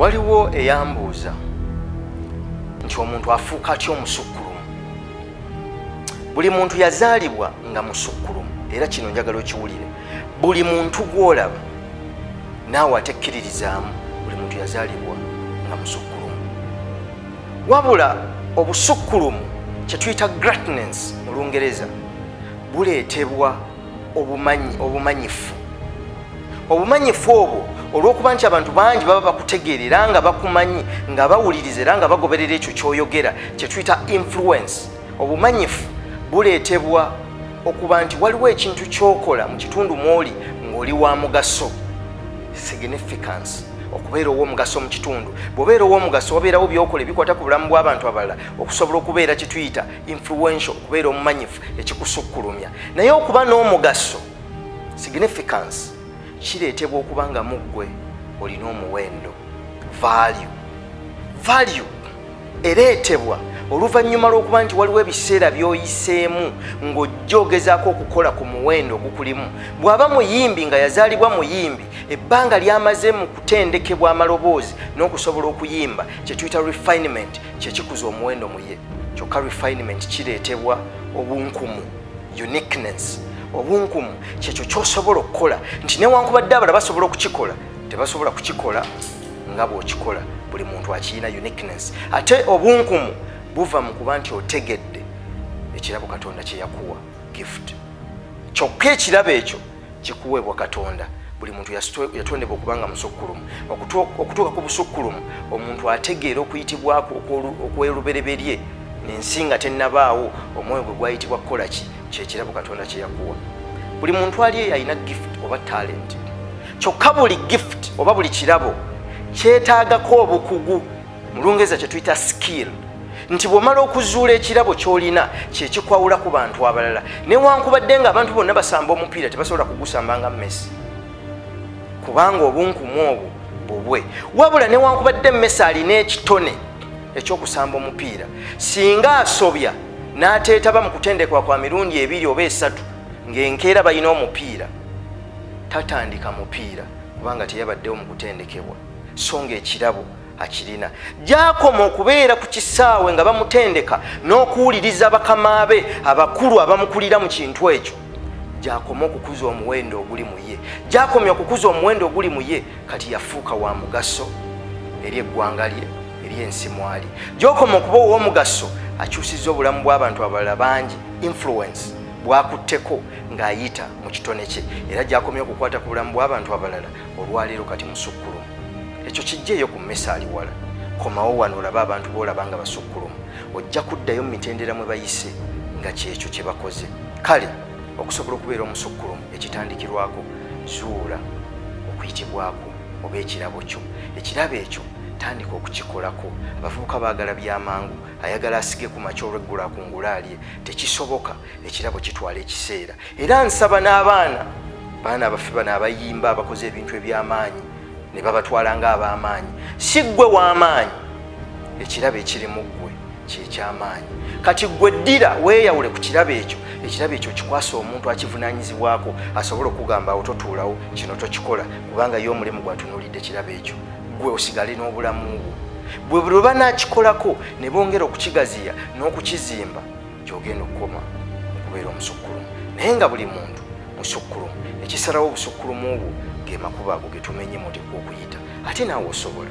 Waliwo eyambuuza nti omuntu afuuka atya omusukkulumu. Buli muntu yazaalibwa nga musukkulumu, era kino njagala okiwulire. Buli muntu gw'olaba naawe atekkiririzaamu, buli muntu yazaalibwa nga musukkulumu. Wabula obusukkulumu kye tuyita greatness mu Lungereza buleetebwa obumanyifu. Obumanyifu obwo olw'okuba nti abantu bangi baba bakutegeerera nga bakumanyi nga bawuliriza era nga bagoberera ekyo ky'oyogera, kye tuyita influence. Obumanyifu buleetebwa okuba nti waliwo ekintu ky'okola mu kitundu mw'oli ng'oli wa mugaso, significance, okubeera ow'omugaso mu kitundu. Bw'obeera ow'omugaso wabeerawo by'okola ebikwata ku bulamu bw'abantu abalala okusobola okubeera kye tuyita influential, okubeera omumanyifu, ekikusukkulumya. Naye okuba n'omugaso, significance, kireetebwa okuba nga muggwe olina omuwendo, value ereetebwa oluvannyuma lw'okuba nti waliwo ebiseera by'oyiseemu ng'ojja ogezaako okukola ku muwendo ogukulimu. Bw'aba muyimbi nga yazaalibwa muyimbi, ebbanga ly'amaze mu kutendekebwa amaloboozi n'okusobola okuyimba, kye tuyita refinement, kye kikuza omuwendo mu ye. Kyokka refinement kireetebwa obunkumu, uniqueness. Obunkumu kyekyo ky'osobola okukola nti newankubadde abalala basobola okukikola, tebasobola kukikola nga bw'okikola. Buli muntu akirina uniqueness. Ate obunkumu buva mu kuba nti otegedde ekirabo Katonda kye yakuwa, gift. Kyokka ekirabo ekyo kikuweebwa Katonda. Buli muntu yatondebwa okubanga musukkulumu. Okutuuka ku busukkulumu omuntu ategeera okuyitibwako okw'olubereberye n'ensinga tennabaawo, omwoyo gwe gwayitibwa kukola ki, kyekirabo Katonda kye yakuwa. Buli muntu ali alina gift oba talent. Kyokka buli gift oba buli kirabo kyetaagako obukugu, mu Lungereza kye tuyita skill. Nti bw'omala okuzuula ekirabo ky'olina kye kikwawula ku bantu abalala. Newankubadde nga abantu bonna basamba omupiira tebasobola kugusamba nga Messi, kubanga obunkumu obwo bubwe. Wabula newankubadde Messi alina ekitone ekyokusamba omupiira, singa asobya n'ateetaba mu kutendekwa kwa mirundi 2 oba 3 ng'enkeera balina omupiira, tatandika mupiira kubanga teyabaddewo mu kutendekebwa, so ng'ekirabo akirina. Gy'akoma okubeera ku kisaawe nga bamutendeka n'okuwuliriza bakama be abakulu abamukulira mu kintu ekyo, gy'akoma okukuza omuwendo oguli mu ye. Gy'akomya okukuza omuwendo oguli mu ye, kati yafuuka wa mugaso eri eggwanga lye, eri ensi mwali. Gy'okoma okuba ow'omugaso, akyusizza obulamu bw'abantu abalala bangi, influence bwakutteko ng'ayita mu kitone kye, era gy'akomya okukwata ku bulamu bw'abantu abalala, olwaleero kati musukkulumu. Ekyo kijjeeyo ku Messi ali wala. Komawo wano olaba abantu b'olaba nga basukkulumu, ojja kuddayo mu mitendera mwe bayise nga kyekyo kye bakoze. Kale okusobola okubeera omusukkulumu ekitandikirwako, zuula okuyitibwako oba ekirabo kyo. Ekirabo ekyo tandika okukikolako. Abavubuka baagala by'amangu, ayagala asige ku makya olw'eggulu akungula alye, tekisoboka. Ekirabo kitwala ekiseera. Era nsaba n'abaana abaffe bano abayimba abakoze ebintu eby'amaanyi ne babatwala ng'ab'amaanyi, si ggwe w'amaanyi, ekirabo ekiri mu ggwe kyekyamaanyi. Kati ggwe ddira weeyawule ku kirabo ekyo, ekirabo ekyo kikwasa omuntu akivunaanyizibwako asobole okugamba awo totuulawo, kino tokikola, kubanga ye omulimu gwatunuulidde ekirabo ekyo. Gwe osigale n'obulamu bwo. Bwe banaakikolako ne bongera okukigaziya n'okukizimba, gy'ogenda okukoma okubeera omusukkulumu. Naye nga buli muntu musukkulumu, ekisalawo obusukkulumu obwo ge makubo ago ge tumenye mu okuyita, ate naawe osobola.